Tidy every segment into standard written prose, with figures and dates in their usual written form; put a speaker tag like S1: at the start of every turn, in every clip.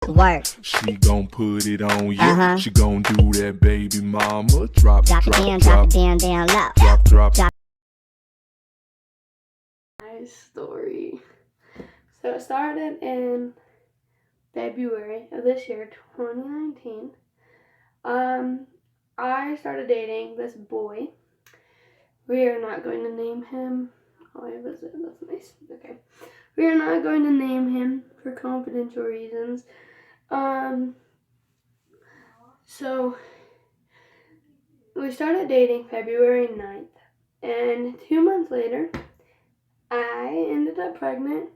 S1: Work.
S2: She gon' put it on you. She gon' do that baby mama. Drop,
S1: Drop it
S2: drop,
S1: down,
S2: drop,
S1: drop it down, down low.
S2: drop, drop.
S3: My story. So it started in February of this year, 2019. I started dating this boy. We are not going to name him. Oh, I visit. That's nice. Okay. We are not going to name him for confidential reasons. So we started dating February 9th. And 2 months later, I ended up pregnant.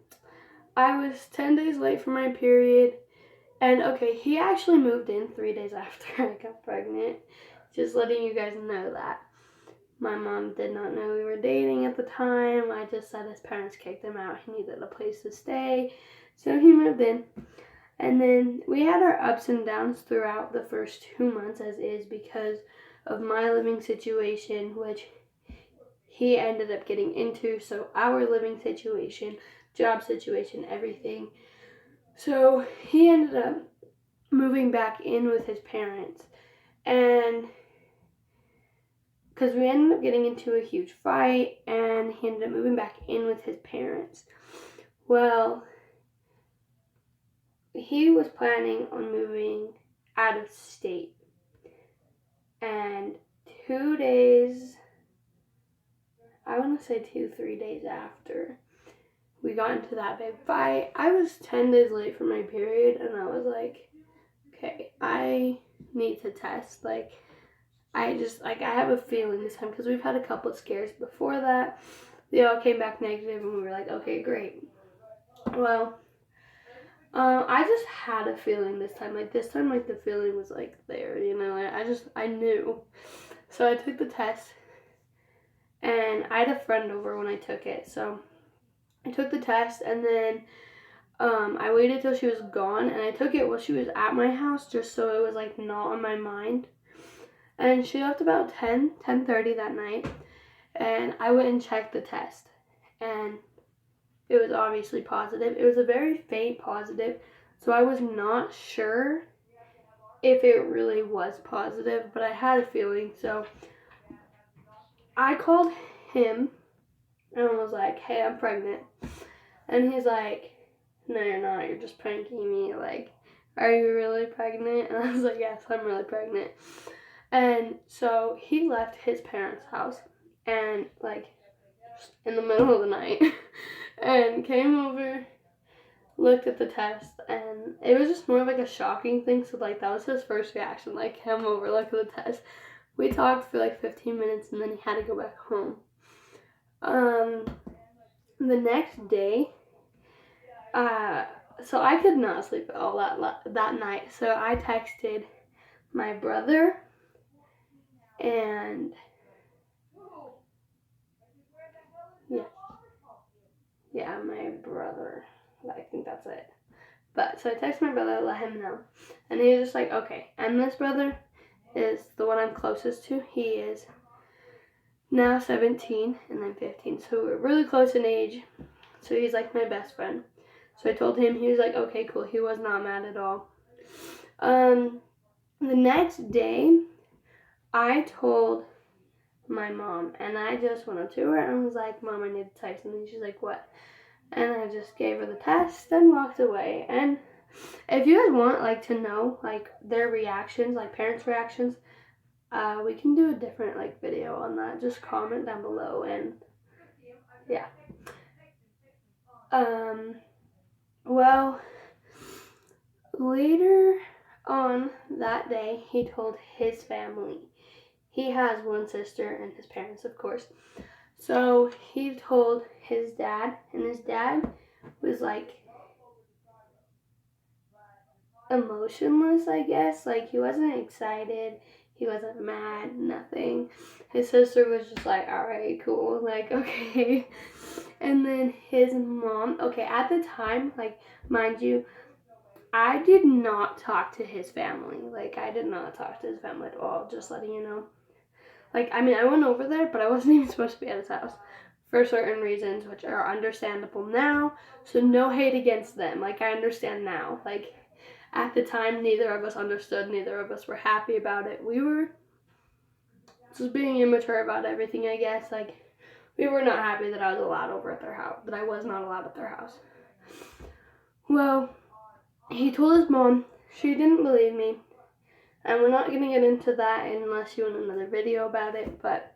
S3: I was 10 days late for my period. And okay, he actually moved in 3 days after I got pregnant. Just letting you guys know that. My mom did not know we were dating at the time. I just said his parents kicked him out. He needed a place to stay. So he moved in. And then we had our ups and downs throughout the first 2 months as is because of my living situation, which he ended up getting into. So our living situation, job situation, everything. So he ended up moving back in with his parents. And because we ended up getting into a huge fight, and he ended up moving back in with his parents. Well, he was planning on moving out of state. And 2 days, I want to say 2-3 days after we got into that big fight, I was 10 days late for my period, and I was like, okay, I need to test. I have a feeling this time, because we've had a couple of scares before that. They all came back negative, and we were like, okay, great. Well, I just had a feeling this time. This time, the feeling was, there, I knew. So I took the test, and I had a friend over when I took it. So I took the test, and then I waited till she was gone, and I took it while she was at my house, just so it was, not on my mind. And she left about 10:30 that night, and I went and checked the test, and it was obviously positive. It was a very faint positive, so I was not sure if it really was positive, but I had a feeling. So I called him and was like, hey, I'm pregnant. And he's like, no, you're not. You're just pranking me. Are you really pregnant? And I was like, yes, I'm really pregnant. And so he left his parents' house and in the middle of the night and came over, looked at the test, and it was just more of a shocking thing. So that was his first reaction, come over, look at the test. We talked for 15 minutes, and then he had to go back home. The next day, so I could not sleep at all that night. So I texted my brother and yeah, my brother. I think that's it. But so I texted my brother to let him know, and he was just like, okay. And this brother is the one I'm closest to. He is now 17 and I'm 15, so we're really close in age. So he's my best friend. So I told him. He was like, okay, cool. He was not mad at all. The next day, I told my mom, and I just went up to her and was like, Mom, I need to type something. She's like, what? And I just gave her the test and walked away. And if you guys want to know their reactions, parents' reactions, we can do a different video on that. Just comment down below, and yeah. Well, later on that day, he told his family. He has one sister and his parents, of course. So he told his dad, and his dad was emotionless, I guess. He wasn't excited, he wasn't mad, nothing. His sister was just alright, cool, okay. And then his mom, okay, at the time, mind you, I did not talk to his family. I did not talk to his family at all, just letting you know. I went over there, but I wasn't even supposed to be at his house for certain reasons, which are understandable now. So no hate against them. I understand now. At the time, neither of us understood, neither of us were happy about it. We were just being immature about everything, I guess. Like, we were not happy that I was allowed over at their house, that I was not allowed at their house. Well, he told his mom. She didn't believe me. And we're not going to get into that unless you want another video about it, but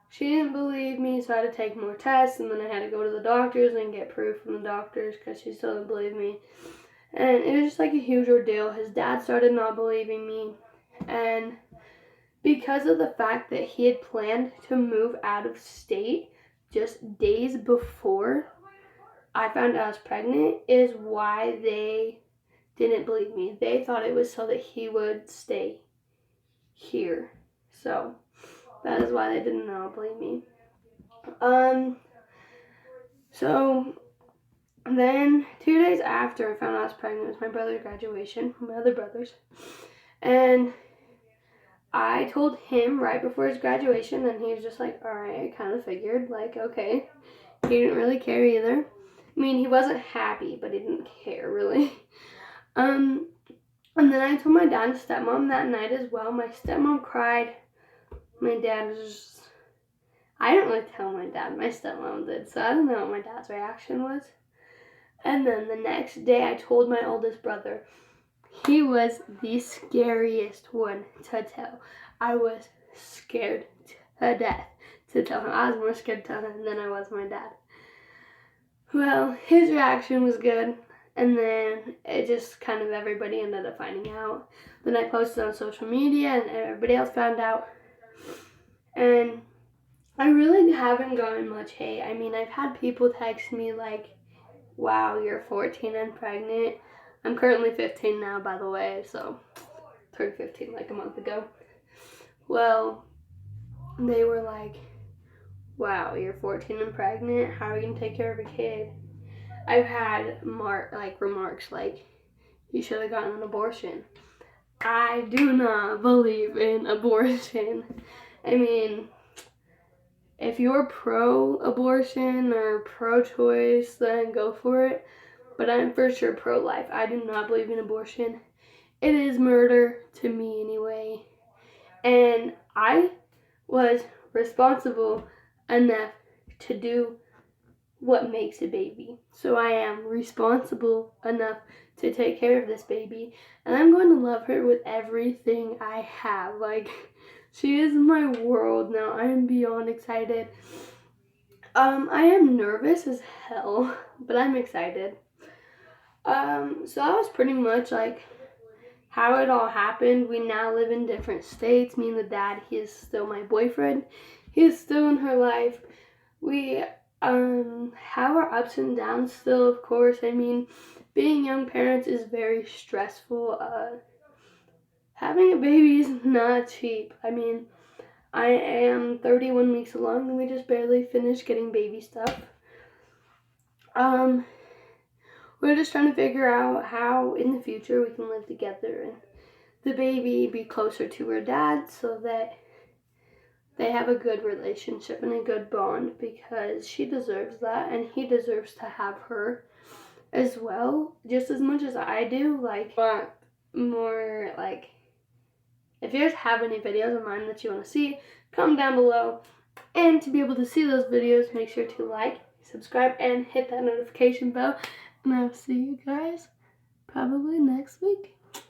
S3: she didn't believe me, so I had to take more tests, and then I had to go to the doctors and get proof from the doctors because she still didn't believe me. And it was just like a huge ordeal. His dad started not believing me, and because of the fact that he had planned to move out of state just days before I found out I was pregnant is why they didn't believe me. They thought it was so that he would stay here. So that is why they did not believe me. So then 2 days after I found out I was pregnant, it was my brother's graduation, my other brothers. And I told him right before his graduation, and he was just like, all right, I kind of figured, like, okay. He didn't really care either. I mean, he wasn't happy, but he didn't care, really. And then I told my dad and stepmom that night as well. My stepmom cried. My dad was just... I didn't really tell my dad. My stepmom did, so I don't know what my dad's reaction was. And then the next day, I told my oldest brother. He was the scariest one to tell. I was scared to death to tell him. I was more scared to tell him than I was my dad. Well, his reaction was good. And then it just kind of everybody ended up finding out. Then I posted on social media and everybody else found out. And I really haven't gotten much hate. I mean, I've had people text me like, wow, you're 14 and pregnant. I'm currently 15 now, by the way, so turned 15 like a month ago. Well, they were like, wow, you're 14 and pregnant? How are you going to take care of a kid? I've had remarks like, you should have gotten an abortion. I do not believe in abortion. I mean, if you're pro-abortion or pro-choice, then go for it. But I'm for sure pro-life. I do not believe in abortion. It is murder, to me anyway. And I was responsible enough to do what makes a baby. So I am responsible enough to take care of this baby. And I'm going to love her with everything I have. Like, she is my world now. I am beyond excited. I am nervous as hell, but I'm excited. So that was pretty much like how it all happened. We now live in different states. Me and the dad, he is still my boyfriend. He is still in her life. We have our ups and downs still, of course. I mean, being young parents is very stressful. Having a baby is not cheap. I mean, I am 31 weeks along and we just barely finished getting baby stuff. We're just trying to figure out how in the future we can live together and the baby be closer to her dad so that they have a good relationship and a good bond, because she deserves that and he deserves to have her as well, just as much as I do. Like, want more, like, if you guys have any videos of mine that you want to see, comment down below. And to be able to see those videos, make sure to like, subscribe, and hit that notification bell. And I'll see you guys probably next week.